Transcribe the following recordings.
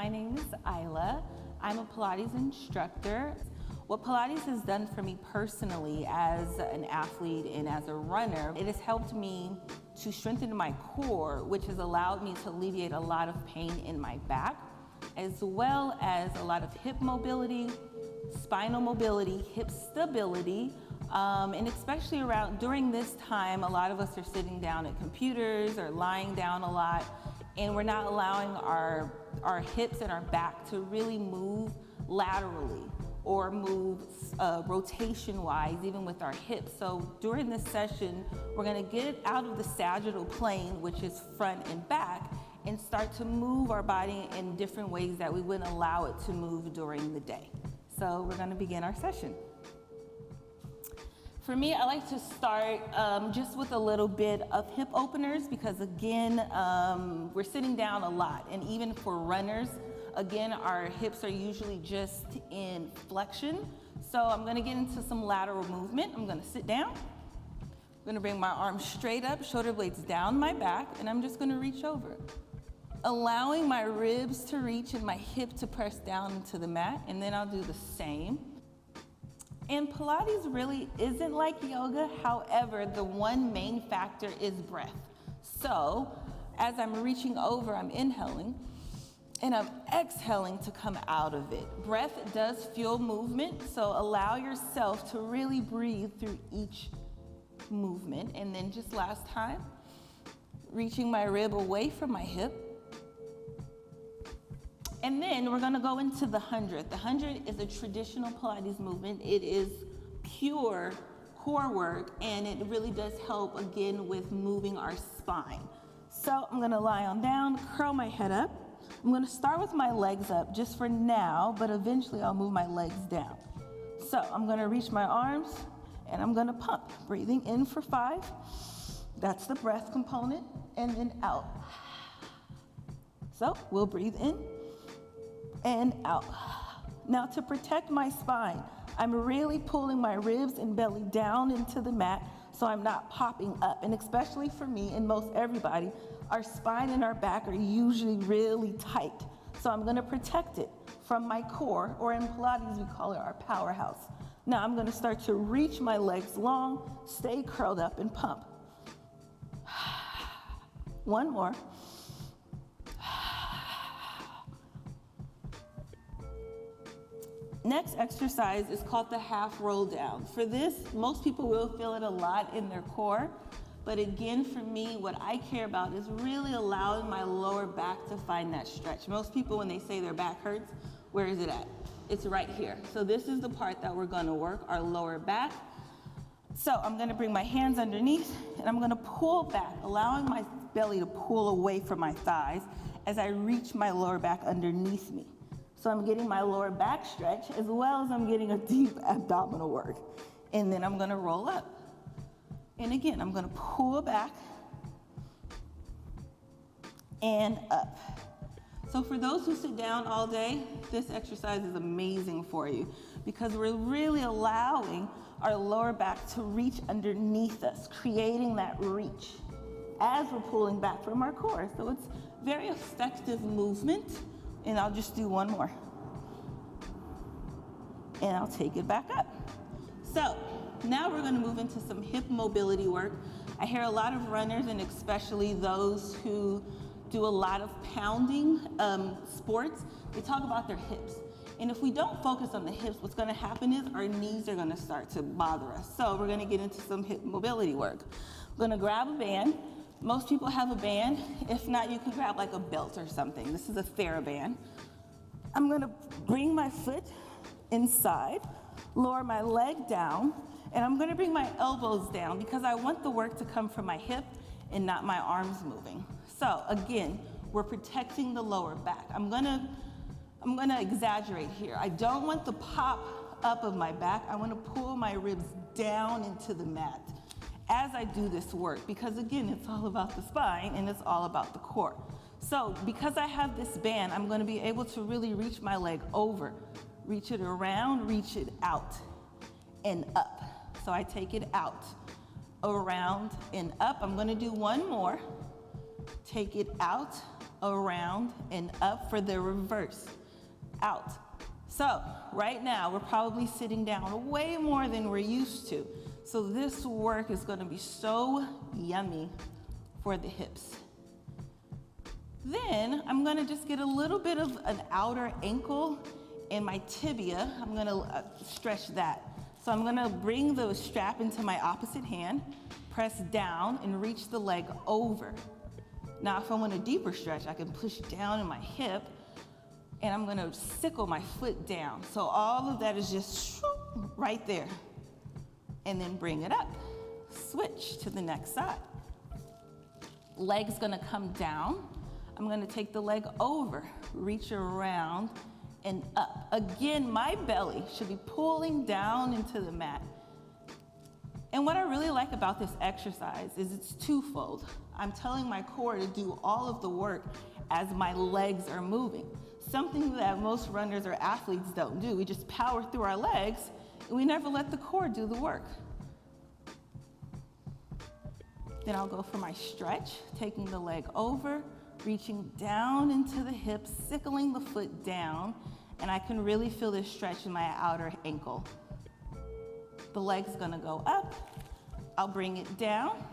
my name is Isla. I'm a Pilates instructor. What Pilates has done for me personally as an athlete and as a runner, it has helped me to strengthen my core, which has allowed me to alleviate a lot of pain in my back, as well as a lot of hip mobility, spinal mobility, hip stability, and especially during this time, a lot of us are sitting down at computers or lying down a lot, and we're not allowing our hips and our back to really move laterally or move rotation-wise, even with our hips. So during this session, we're gonna get out of the sagittal plane, which is front and back, and start to move our body in different ways that we wouldn't allow it to move during the day. So we're gonna begin our session. For me, I like to start just with a little bit of hip openers because again, we're sitting down a lot, and even for runners, again, our hips are usually just in flexion. So I'm gonna get into some lateral movement. I'm gonna sit down. I'm gonna bring my arms straight up, shoulder blades down my back, and I'm just gonna reach over. Allowing my ribs to reach and my hip to press down into the mat, and then I'll do the same. And Pilates really isn't like yoga. However, the one main factor is breath. So as I'm reaching over, I'm inhaling and I'm exhaling to come out of it. Breath does fuel movement, so allow yourself to really breathe through each movement. And then just last time, reaching my rib away from my hip. And then we're gonna go into the 100. The 100 is a traditional Pilates movement. It is pure core work, and it really does help, again, with moving our spine. So I'm gonna lie on down, curl my head up. I'm gonna start with my legs up just for now, but eventually I'll move my legs down. So I'm gonna reach my arms, and I'm gonna pump. Breathing in for 5. That's the breath component, and then out. So we'll breathe in and out. Now to protect my spine, I'm really pulling my ribs and belly down into the mat so I'm not popping up. And especially for me and most everybody, our spine and our back are usually really tight. So I'm gonna protect it from my core, or in Pilates we call it our powerhouse. Now I'm gonna start to reach my legs long, stay curled up and pump. One more. Next exercise is called the half roll down. For this, most people will feel it a lot in their core, but again, for me, what I care about is really allowing my lower back to find that stretch. Most people, when they say their back hurts, where is it at? It's right here. So this is the part that we're gonna work, our lower back. So I'm gonna bring my hands underneath, and I'm gonna pull back, allowing my belly to pull away from my thighs as I reach my lower back underneath me. So I'm getting my lower back stretch as well as I'm getting a deep abdominal work. And then I'm gonna roll up. And again, I'm gonna pull back and up. So for those who sit down all day, this exercise is amazing for you because we're really allowing our lower back to reach underneath us, creating that reach as we're pulling back from our core. So it's very effective movement. And I'll just do one more. And I'll take it back up. So now we're gonna move into some hip mobility work. I hear a lot of runners, and especially those who do a lot of pounding sports, they talk about their hips. And if we don't focus on the hips, what's gonna happen is our knees are gonna start to bother us. So we're gonna get into some hip mobility work. I'm gonna grab a band. Most people have a band. If not, you can grab like a belt or something. This is a TheraBand. I'm gonna bring my foot inside, lower my leg down, and I'm gonna bring my elbows down because I want the work to come from my hip and not my arms moving. So again, we're protecting the lower back. I'm gonna exaggerate here. I don't want the pop up of my back. I wanna pull my ribs down into the mat as I do this work, because again, it's all about the spine and it's all about the core. So because I have this band, I'm gonna be able to really reach my leg over, reach it around, reach it out and up. So I take it out, around and up. I'm gonna do one more. Take it out, around, and up for the reverse, out. So right now, we're probably sitting down way more than we're used to. So this work is gonna be so yummy for the hips. Then I'm gonna just get a little bit of an outer ankle and my tibia. I'm gonna stretch that. So I'm gonna bring the strap into my opposite hand, press down and reach the leg over. Now, if I want a deeper stretch, I can push down in my hip and I'm gonna sickle my foot down. So all of that is just right there. And then bring it up. Switch to the next side. Leg's gonna come down. I'm gonna take the leg over, reach around and up. Again, my belly should be pulling down into the mat. And what I really like about this exercise is it's twofold. I'm telling my core to do all of the work as my legs are moving. Something that most runners or athletes don't do. We just power through our legs and we never let the core do the work. Then I'll go for my stretch, taking the leg over, reaching down into the hips, sickling the foot down, and I can really feel this stretch in my outer ankle. The leg's gonna go up, I'll bring it down.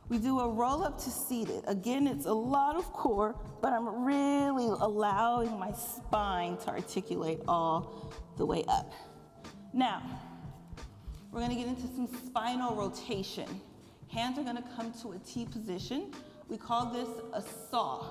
We do a roll up to seated. Again, it's a lot of core, but I'm really allowing my spine to articulate all the way up. Now, we're gonna get into some spinal rotation. Hands are gonna come to a T position. We call this a saw.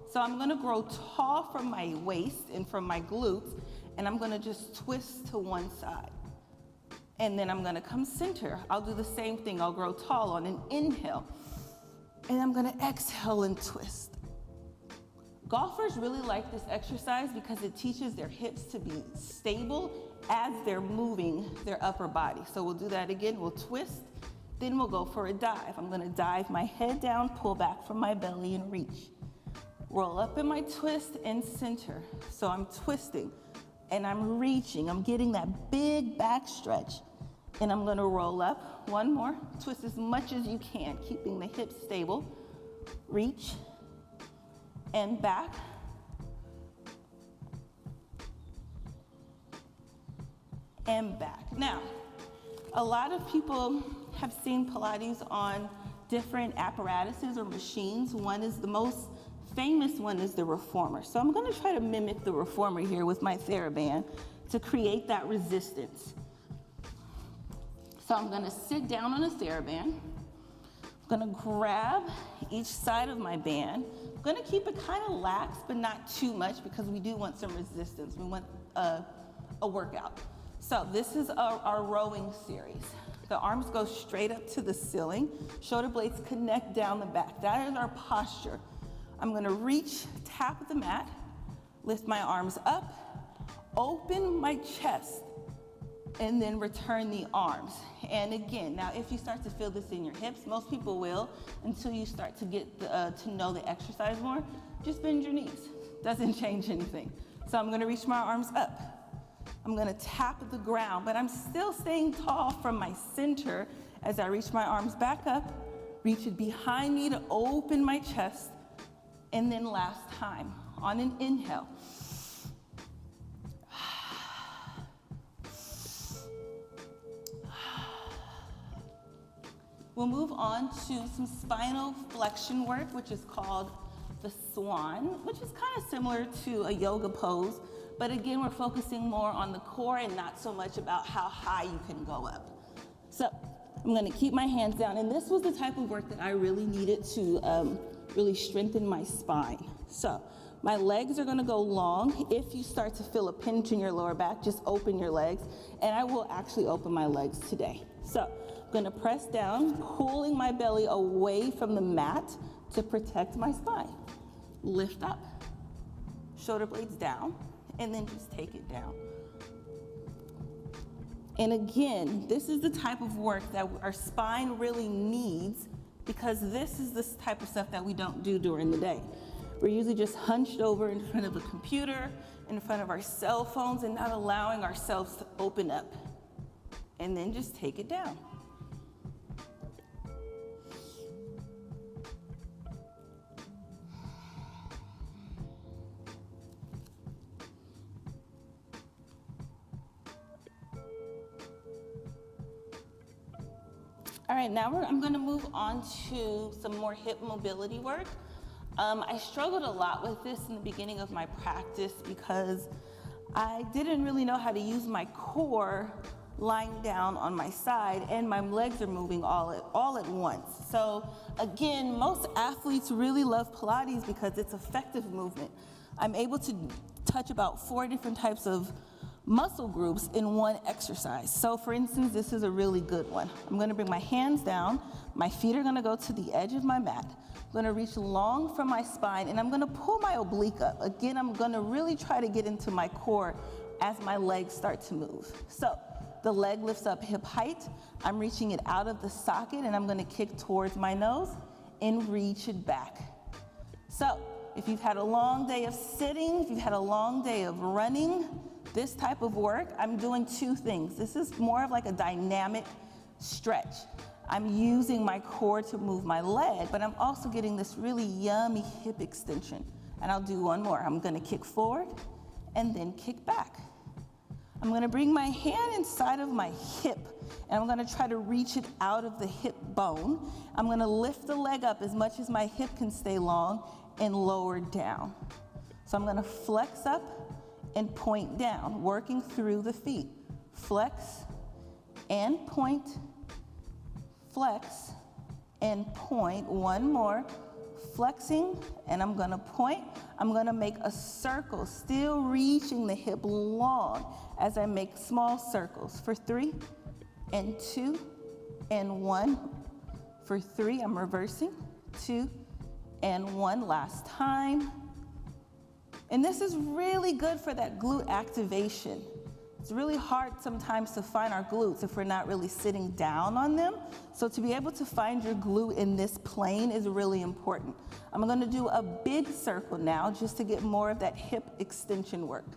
So I'm gonna grow tall from my waist and from my glutes, and I'm gonna just twist to one side. And then I'm gonna come center. I'll do the same thing. I'll grow tall on an inhale. And I'm gonna exhale and twist. Golfers really like this exercise because it teaches their hips to be stable as they're moving their upper body. So we'll do that again. We'll twist, then we'll go for a dive. I'm gonna dive my head down, pull back from my belly and reach. Roll up in my twist and center. So I'm twisting and I'm reaching. I'm getting that big back stretch. And I'm gonna roll up, one more, twist as much as you can, keeping the hips stable. Reach, and back. And back. Now, a lot of people have seen Pilates on different apparatuses or machines. One is the most famous one is the reformer. So I'm gonna try to mimic the reformer here with my TheraBand to create that resistance. So I'm gonna sit down on a TheraBand. I'm gonna grab each side of my band. I'm gonna keep it kind of lax, but not too much because we do want some resistance. We want a workout. So this is our rowing series. The arms go straight up to the ceiling. Shoulder blades connect down the back. That is our posture. I'm gonna reach, tap the mat, lift my arms up, open my chest, and then return the arms. And again, now if you start to feel this in your hips, most people will, until you start to get to know the exercise more, just bend your knees. Doesn't change anything. So I'm gonna reach my arms up. I'm gonna tap the ground, but I'm still staying tall from my center as I reach my arms back up, reach it behind me to open my chest, and then last time, on an inhale. We'll move on to some spinal flexion work, which is called the SWAN, which is kind of similar to a yoga pose, but again, we're focusing more on the core and not so much about how high you can go up. So I'm gonna keep my hands down, and this was the type of work that I really needed to really strengthen my spine. So my legs are gonna go long. If you start to feel a pinch in your lower back, just open your legs, and I will actually open my legs today. So I'm gonna press down, pulling my belly away from the mat to protect my spine. Lift up, shoulder blades down, and then just take it down. And again, this is the type of work that our spine really needs because this is the type of stuff that we don't do during the day. We're usually just hunched over in front of a computer, in front of our cell phones, and not allowing ourselves to open up. And then just take it down. All right, now I'm gonna move on to some more hip mobility work. I struggled a lot with this in the beginning of my practice because I didn't really know how to use my core lying down on my side, and my legs are moving all at once. So again, most athletes really love Pilates because it's effective movement. I'm able to touch about 4 different types of muscle groups in one exercise. So for instance, this is a really good one. I'm gonna bring my hands down, my feet are gonna go to the edge of my mat. I'm gonna reach long from my spine, and I'm gonna pull my oblique up. Again, I'm gonna really try to get into my core as my legs start to move. So the leg lifts up hip height, I'm reaching it out of the socket, and I'm gonna kick towards my nose and reach it back. So if you've had a long day of sitting, if you've had a long day of running, this type of work, I'm doing 2 things. This is more of like a dynamic stretch. I'm using my core to move my leg, but I'm also getting this really yummy hip extension. And I'll do one more. I'm gonna kick forward and then kick back. I'm gonna bring my hand inside of my hip, and I'm gonna try to reach it out of the hip bone. I'm gonna lift the leg up as much as my hip can stay long and lower down. So I'm gonna flex up and point down, working through the feet. Flex and point, flex and point. One more, flexing, and I'm gonna point. I'm gonna make a circle, still reaching the hip long as I make small circles for 3 and 2 and 1. For 3, I'm reversing, 2 and 1, last time. And this is really good for that glute activation. It's really hard sometimes to find our glutes if we're not really sitting down on them. So to be able to find your glute in this plane is really important. I'm gonna do a big circle now just to get more of that hip extension work.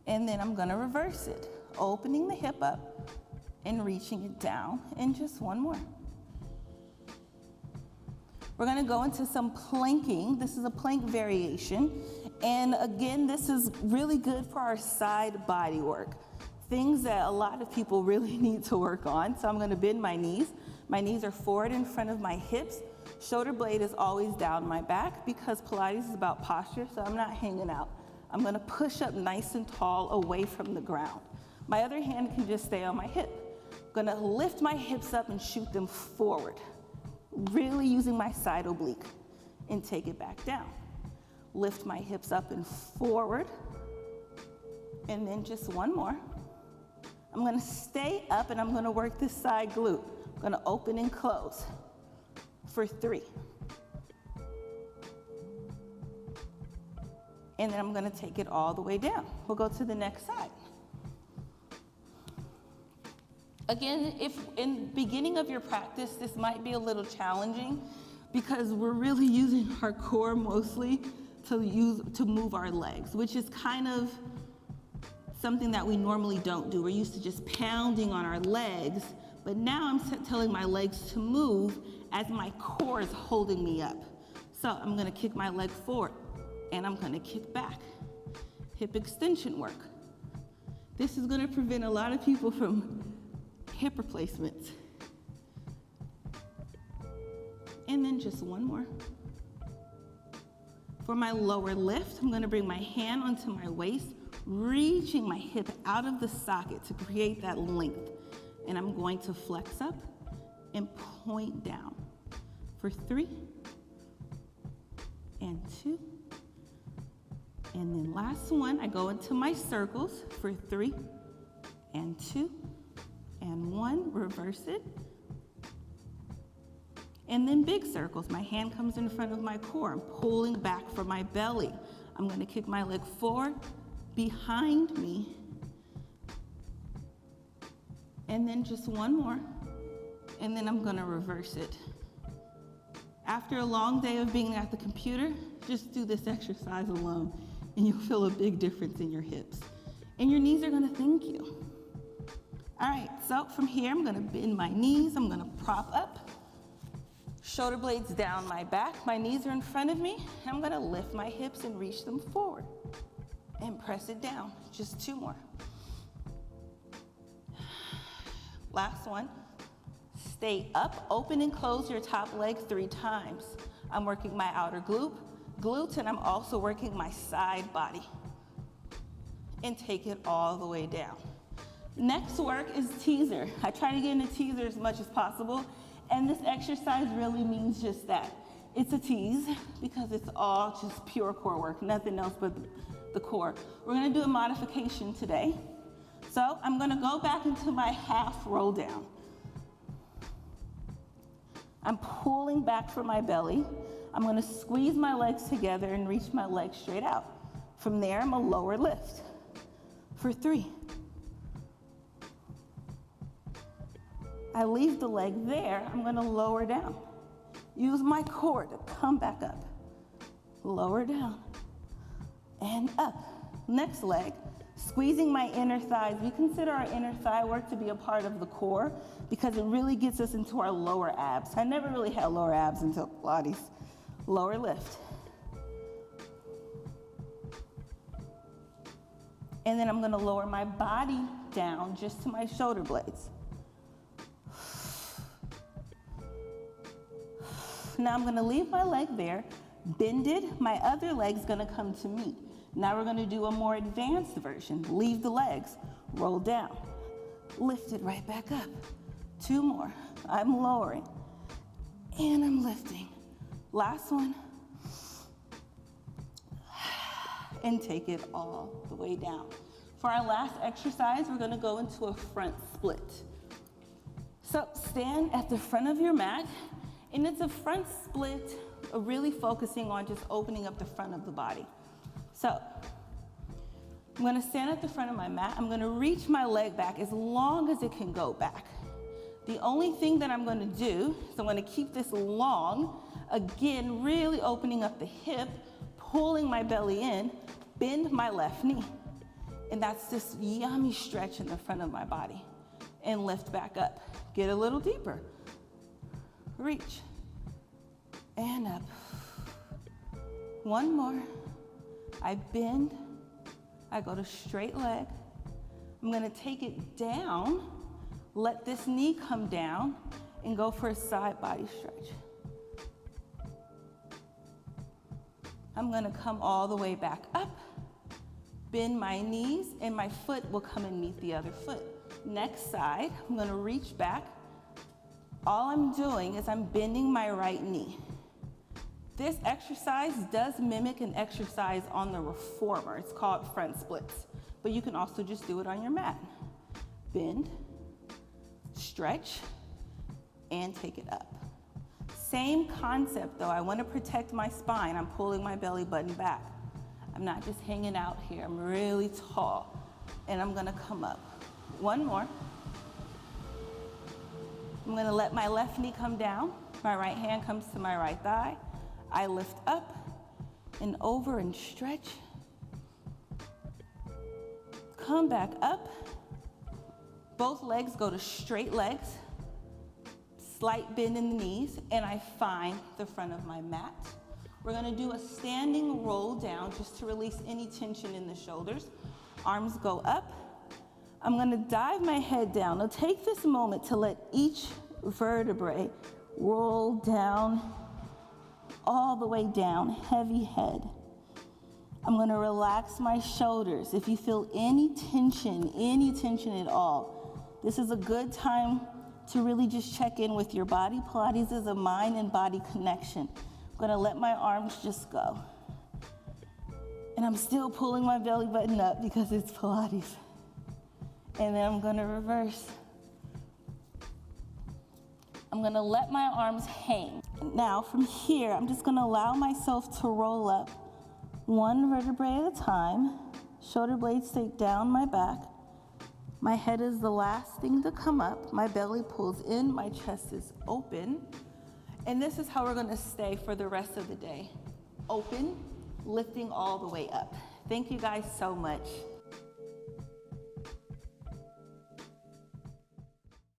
And then I'm gonna reverse it, opening the hip up and reaching it down, and just one more. We're gonna go into some planking. This is a plank variation. And again, this is really good for our side body work. Things that a lot of people really need to work on. So I'm gonna bend my knees. My knees are forward in front of my hips. Shoulder blade is always down my back because Pilates is about posture, so I'm not hanging out. I'm gonna push up nice and tall away from the ground. My other hand can just stay on my hip. I'm gonna lift my hips up and shoot them forward, really using my side oblique, and take it back down. Lift my hips up and forward, and then just one more. I'm gonna stay up and I'm gonna work this side glute. I'm gonna open and close for 3. And then I'm gonna take it all the way down. We'll go to the next side. Again, if in the beginning of your practice, this might be a little challenging because we're really using our core mostly to move our legs, which is kind of something that we normally don't do. We're used to just pounding on our legs, but now I'm telling my legs to move as my core is holding me up. So I'm gonna kick my leg forward and I'm gonna kick back. Hip extension work. This is gonna prevent a lot of people from hip replacements. And then just one more. For my lower lift, I'm gonna bring my hand onto my waist, reaching my hip out of the socket to create that length. And I'm going to flex up and point down for 3 and 2. And then last one, I go into my circles for 3 and 2 and 1, reverse it. And then big circles. My hand comes in front of my core. I'm pulling back from my belly. I'm gonna kick my leg forward, behind me. And then just one more. And then I'm gonna reverse it. After a long day of being at the computer, just do this exercise alone and you'll feel a big difference in your hips. And your knees are gonna thank you. All right, so from here, I'm gonna bend my knees, I'm gonna prop up. Shoulder blades down my back, my knees are in front of me, and I'm gonna lift my hips and reach them forward and press it down. Just 2 more. Last one. Stay up, open and close your top leg 3 times. I'm working my outer glute, and I'm also working my side body. And take it all the way down. Next work is teaser. I try to get into teaser as much as possible, and this exercise really means just that. It's a tease because it's all just pure core work, nothing else but the core. We're gonna do a modification today. So I'm gonna go back into my half roll down. I'm pulling back from my belly. I'm gonna squeeze my legs together and reach my legs straight out. From there, I'm a lower lift for 3. I leave the leg there, I'm gonna lower down. Use my core to come back up. Lower down and up. Next leg, squeezing my inner thighs. We consider our inner thigh work to be a part of the core because it really gets us into our lower abs. I never really had lower abs until Pilates. Lower lift. And then I'm gonna lower my body down just to my shoulder blades. Now I'm gonna leave my leg there, bend it, my other leg's gonna come to meet. Now we're gonna do a more advanced version. Leave the legs, roll down, lift it right back up. 2 more, I'm lowering, and I'm lifting. Last one, and take it all the way down. For our last exercise, we're gonna go into a front split. So stand at the front of your mat, and it's a front split, really focusing on just opening up the front of the body. So I'm gonna stand at the front of my mat. I'm gonna reach my leg back as long as it can go back. The only thing that I'm gonna do is I'm gonna keep this long, again, really opening up the hip, pulling my belly in, bend my left knee. And that's this yummy stretch in the front of my body. And lift back up. Get a little deeper. Reach, and up. 1 more. I bend, I go to straight leg. I'm gonna take it down, let this knee come down, and go for a side body stretch. I'm gonna come all the way back up, bend my knees, and my foot will come and meet the other foot. Next side, I'm gonna reach back. All I'm doing is I'm bending my right knee. This exercise does mimic an exercise on the reformer. It's called front splits, but you can also just do it on your mat. Bend, stretch, and take it up. Same concept though, I wanna protect my spine. I'm pulling my belly button back. I'm not just hanging out here, I'm really tall, and I'm gonna come up. 1 more. I'm gonna let my left knee come down. My right hand comes to my right thigh. I lift up and over and stretch. Come back up. Both legs go to straight legs. Slight bend in the knees, and I find the front of my mat. We're gonna do a standing roll down just to release any tension in the shoulders. Arms go up. I'm gonna dive my head down. Now take this moment to let each vertebrae roll down, all the way down, heavy head. I'm gonna relax my shoulders. If you feel any tension at all, this is a good time to really just check in with your body. Pilates is a mind and body connection. I'm gonna let my arms just go. And I'm still pulling my belly button up because it's Pilates. And then I'm gonna reverse. I'm gonna let my arms hang. Now from here, I'm just gonna allow myself to roll up 1 vertebrae at a time. Shoulder blades stay down my back. My head is the last thing to come up. My belly pulls in, my chest is open. And this is how we're gonna stay for the rest of the day. Open, lifting all the way up. Thank you guys so much.